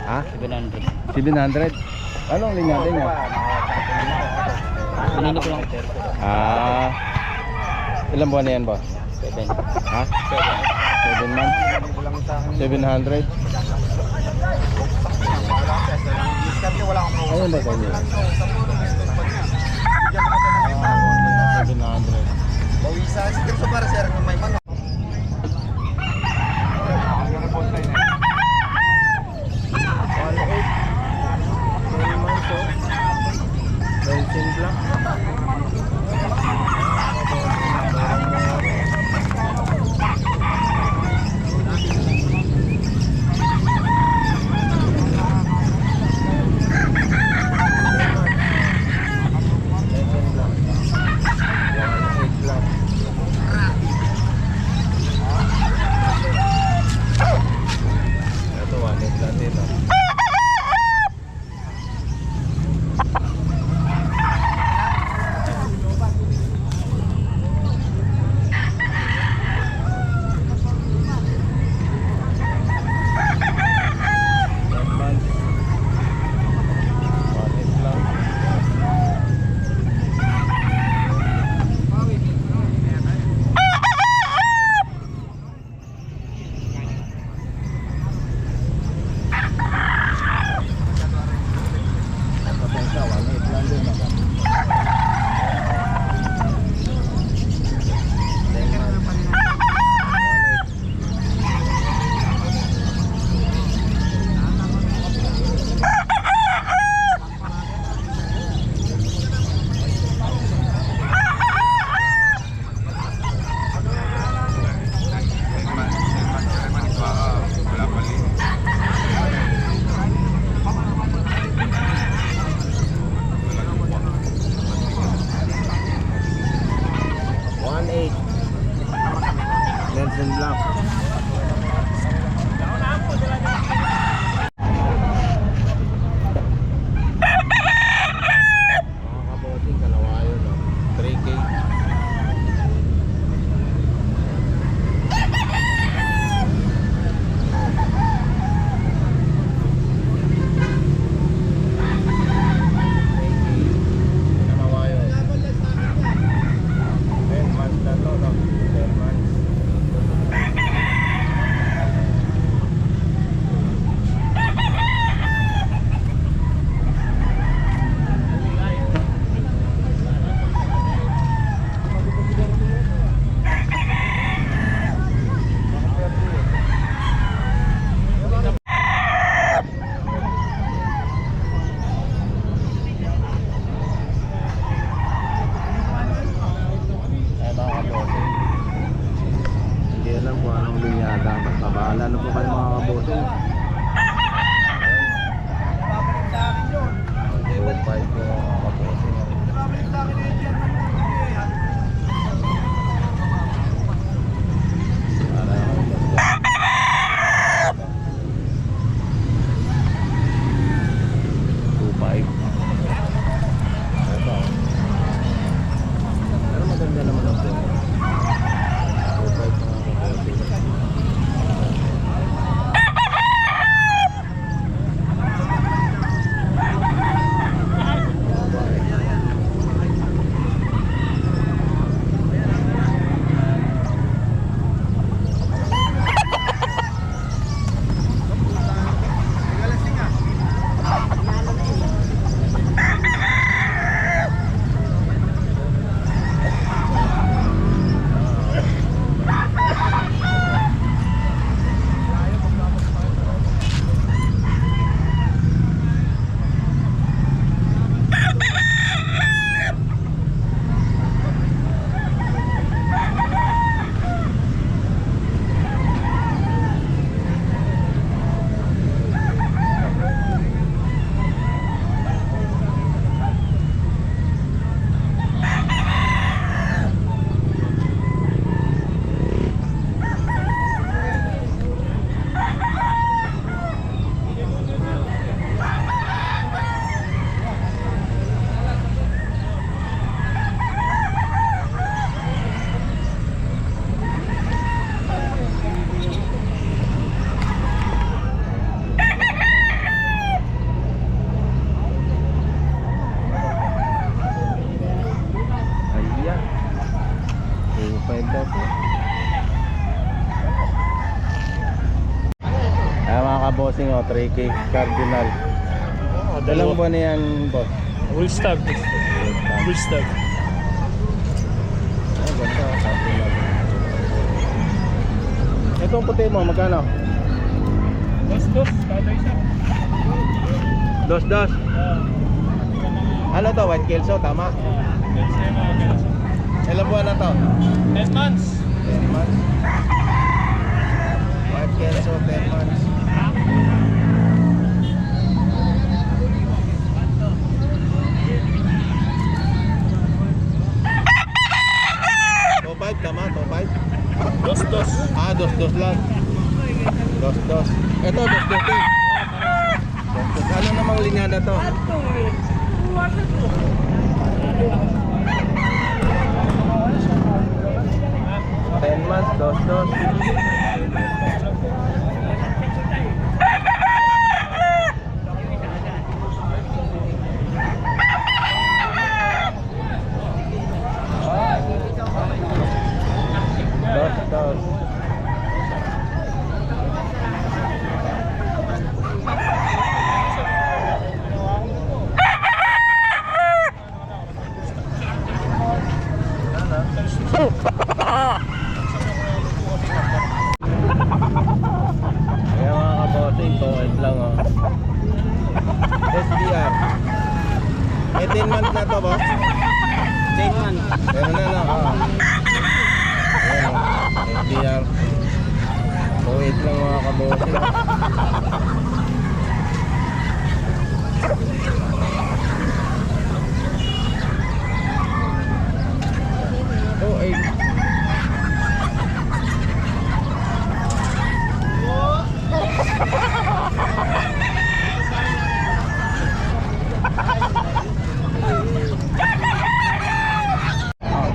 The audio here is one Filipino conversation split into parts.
Ha? 700. 700? Anong linya din niya? Kanina ko lang. Ah. Ilang buwan na yan, boss? 7. Ha? 7 months? 700? Ayun ba kayo? 700. Bawisan, siguro para sir kung may manok. kabossing, 3K Cardinal. Ilang buwan na yan, boss? Full stag. Full stag. Ay, ganda, Cardinal. Itong puti mo, magkano? Dos. Kada isa. Dos. Ano to, white kelso, tama? That's yung mga ganun. Ilang buwan na to? 10 months. 10 months. White kelso, 10 months. Top 5, tama? Top 5? Dos. Ah, dos lang. Dos. Ito, dos din. Ano namang linyada to? 10 months, dos. Dos. Kaya mga kabossing, tungod lang oh. SDR. May 10 months na to, boss? 10 months. Meron na lang, Ayan oh. SDR. Tungod lang mga kabossing. Oh, ay.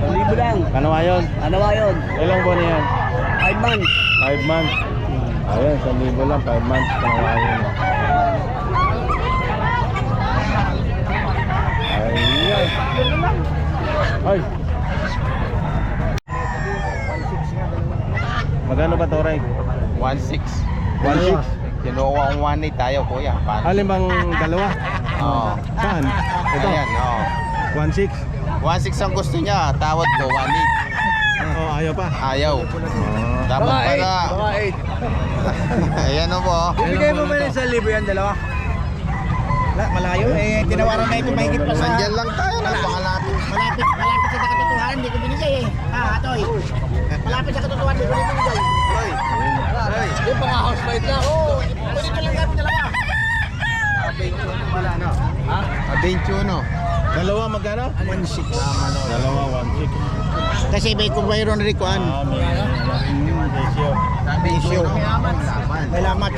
Libo lang. Kanawa yun? Ano ba yun? Ilang buwan na yan? 5 months. 5 months. Ayun, 1,000 lang, 5 months. Kanawa yun. Ayan. Ay. Magkano ba to, Ray? 1.6. 1.6? Kinuha kong 1.8 tayo, kuya. Alin bang dalawa? Oo. Saan? Ito? Ayan, oo. 1.6? 1.6 ang gusto niya. Tawad ko, 1.8. Oh, ayaw pa. Ayaw. Dapat para... Ayan o po. Bigay mo ba yun sa libo yan, dalawa? Malayo eh, tinawaran na ito mahigit pa sa... Nandyan lang tayo, napakalapit. Malapit sa katotohanan, hindi ko binigay eh. Atoy. Malapit sa katotohanan, hindi ko binigay. Hoy. Hoy. Yung pang house fight lang. Oo, ganito lang kami dalawa. Abenchuno. Dalawa magkano? 1.6. Dalawa, 1.6. Kasi may kung mayroon rin kuan. May ratio. Abenchuno. May lamat.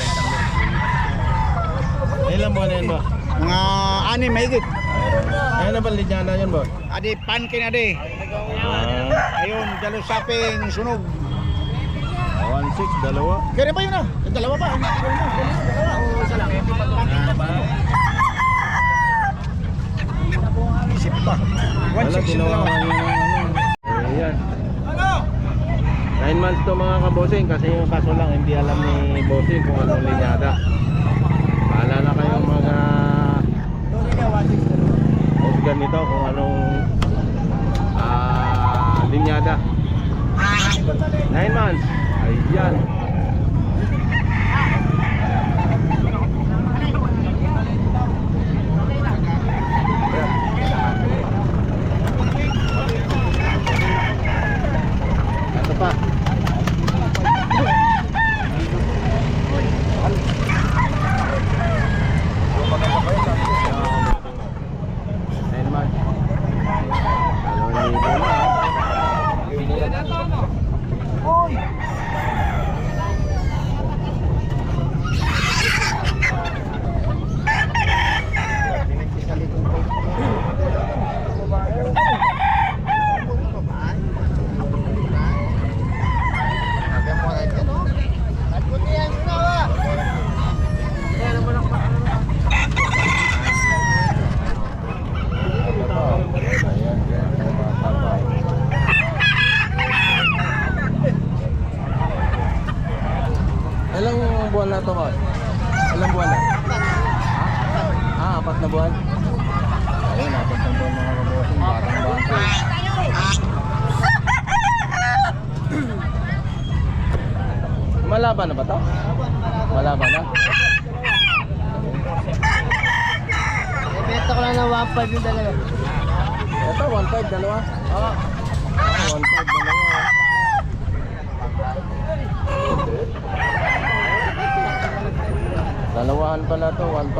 Ilang buwan na yun ba? Mga 6 mahigit. Ayun na ba linyana yun ba? Adi, pankin adi. Ayun, dalusaping sunog. 1.6, dalawa. Kaya ba yun ah? Yung dalawa ba? Dalawa o isa lang? Pankin na ba? Isip pa. Wala, 1.6 yung tinawakan dalawa. yun ng ano. Ayan. 9 months to mga kabosing kasi yung kaso lang hindi alam ni bossing kung anong linyada. Bahala na kayong mga husgan nito kung anong linyada. 9 months. Ayan. Ito pa. Ilang buwan na? Apat na buwan. Ayun, apat na buwan mga kabossing. Batang bata. Malaban na ba to? Malaban na? Ibenta ko lang ng 1.5 yung dalawa. Ito, 1.5 dalawa? Oo. 1.5 dalawa. Dalawahan pala to, 1.5.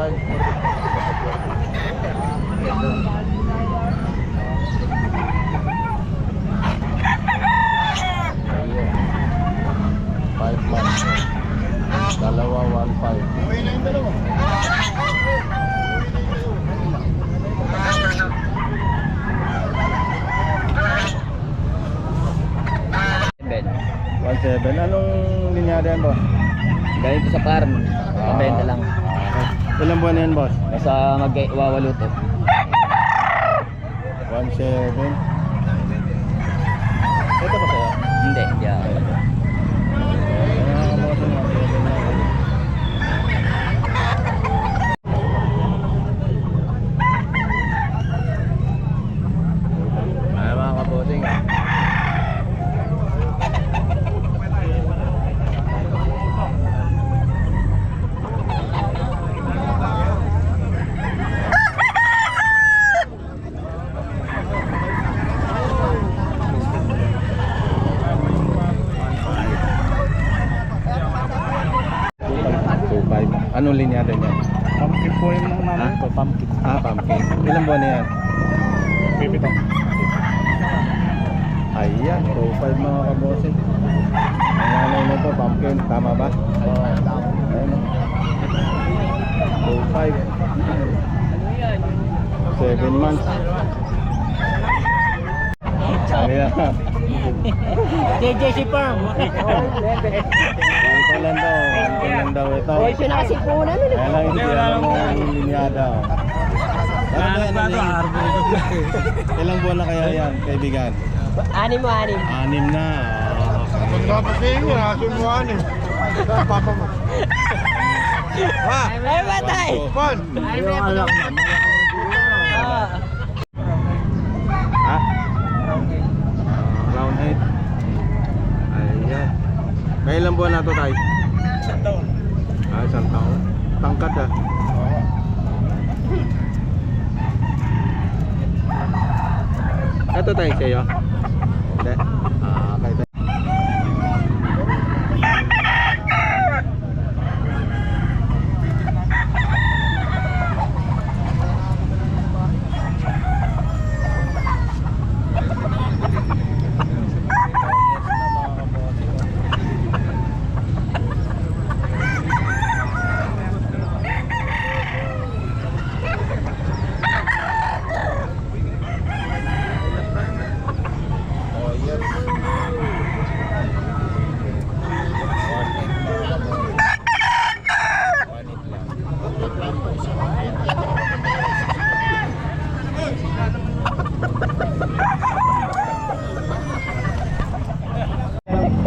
Ayun. 5 months. Dalawa, 1.5. Okay na yung dalawa. Ben. 1.7. Anong linyada yan, boss? Ganito sa farm. Pabenta lang. Ilang buwan na yan, boss? Nasa magwawalo to. 1.7. Ito ba sa'yo? Hindi. Yeah. Ay, mga kabossing. Anong linyada niya? Pumpkin po yung mga naman ko, pumpkin. Pumpkin. Ilang buwan na yan? Pipito. Ayan, 2.5 mga kabossing. Ang nanay nito, pumpkin. Tama ba? Oo, tama. Ayan, 2.5. 7 months. Ayan. JJ si Pam. 1 lang daw. 1 lang daw ito. Oy, siya nakasipunan nun. Kaya lang hindi alam mo yung linyada. Ilang buwan na kaya yan, kaibigan? 6 mo, 6. 6 na. Papa mo. Ay, batay. Yung alam Ha? Round 8. Ayan. Kaya ilang buwan na ito tayo? 1 taon. 1 taon. Tangkad ah. Ito tayo sa'yo? Hindi. Okay tayo.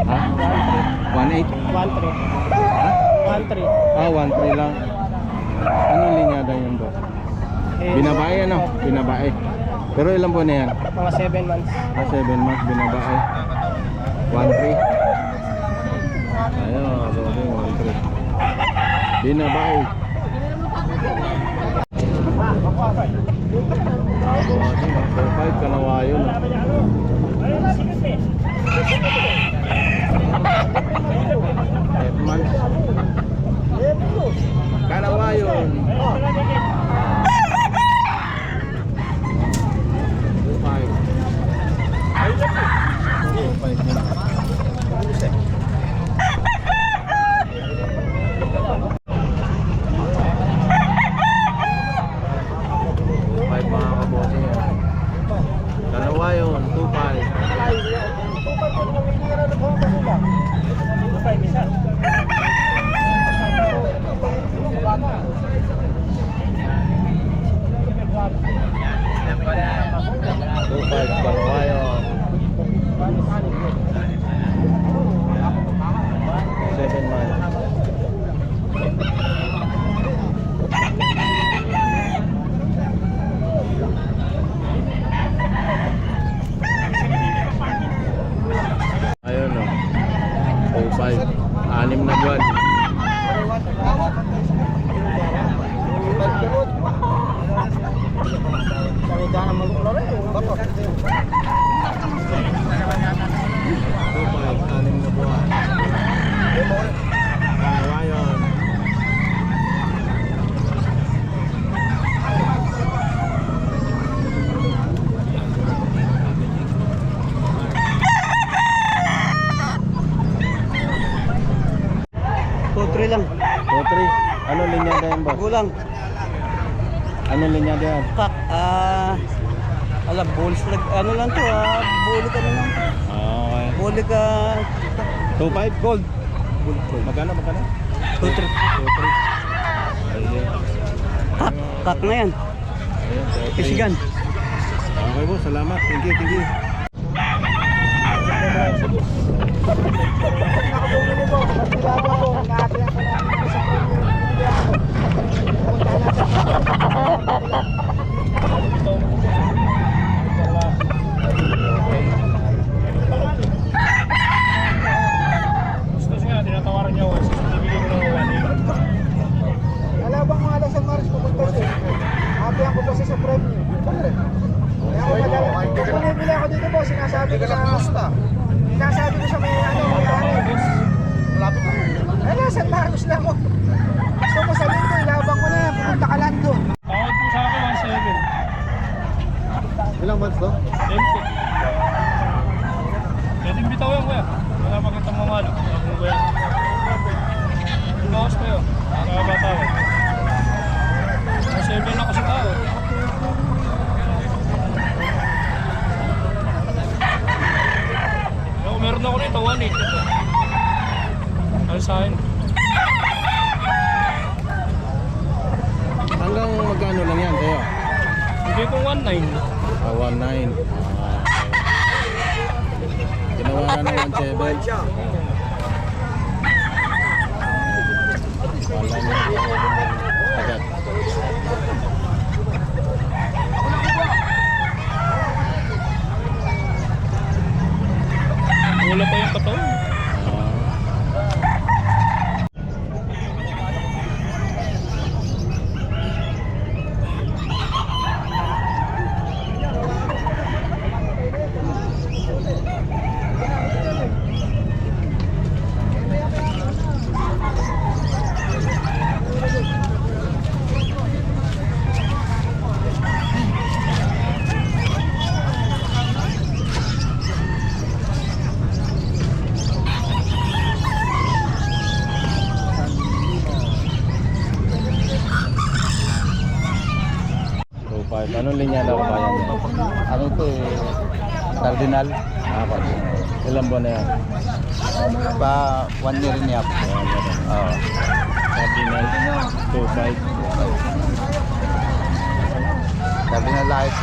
Ha? 1.8? 1-3. Ha? 1-3. 1.3 lang. Anong linyada yun, boss? Binabae ano? Binabae. Pero ilang buwan na yan? Mga 7 months. 7 months binabae. 1.3. Ayun, bossing 1.3. Binabae. Bossing, 4.5 kanawayo na. 8 months. Kanawayon. 5 mga kabossing yan. Dalawa yun, 2.5. lang. Anong linyada yan? Kak, alam, bulis ano lang to, bulik ano lang. Okay. Bulik, 2.5 gold. Magkano? 2-3. 2.3. Ayun. Kak na yan. Ayun, 2.3. Kisigan. Okay po, salamat. Thank you. Gusto siya, tinatawaran niya ako. Bibigyan ko ng 1.8. Wala bang mga Las Maris pupunta siya? Habihan ko kasi sa prime niya. Kaya ako madala. Kung bumibili ako dito po, sinasabi ko sa may may-ari. Malapit na. Ay, San Marcos lang ako. Gusto mo sa linggo, ilabang ko na yan. Pupunta ka lang doon. Tawad po sa akin, 1.7. Ilang months to? Empty. Pwedeng bitaw yan kuya. Wala makitang mamalo. Ako ba yan? Bawas kayo. Kaya ba tawad? 1.7 na kasi tao. Meron ako nito, 1.8 ito. Ano sa akin? Hanggang magkano lang yan kayo? Bigay ko 1.9. 1.9. Tinawaran ng 1.7. Wala niya. Agad. Wala pa yung katawan. Anong linya daw kaya niya? Ano to Cardinal? Ilang buwan na yan? Pa 1 year and a half. Oo. Cardinal 2.5. Cardinal light.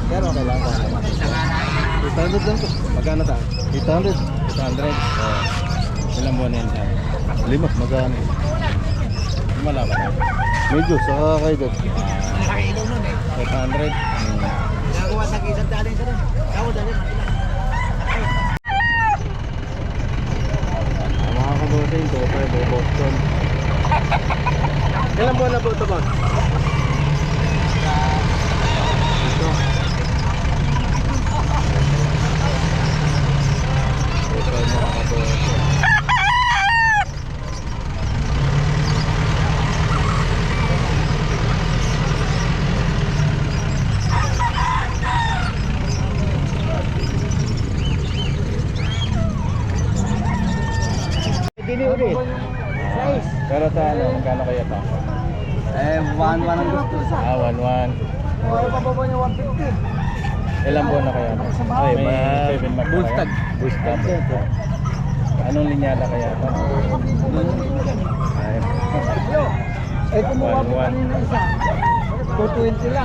Pero okay lang po. 800 lang to. Magkano ta? 800. 800. Ilang buwan na yan siya? 5. Magkano? Malaman na. Medyo sa kakaidag. 800. Nagawa sa isang dali ka rin. Ako dali. Mga kabuting, Doper, Boston. Ilang buwan na po ito ba? Ito. Doper, mga kabuting. Pero sa ano, magkano kaya ito? 1-1 ang gusto. 1.1. Kaya pa ba niya 150? Ilang buwan na kaya ito? Ay, may 7 months na Bullstag. kaya? Bullstag. Anong linyada kaya ito? Ay, Eh, kumuha ko 1.1. kanina isa. 220 lang.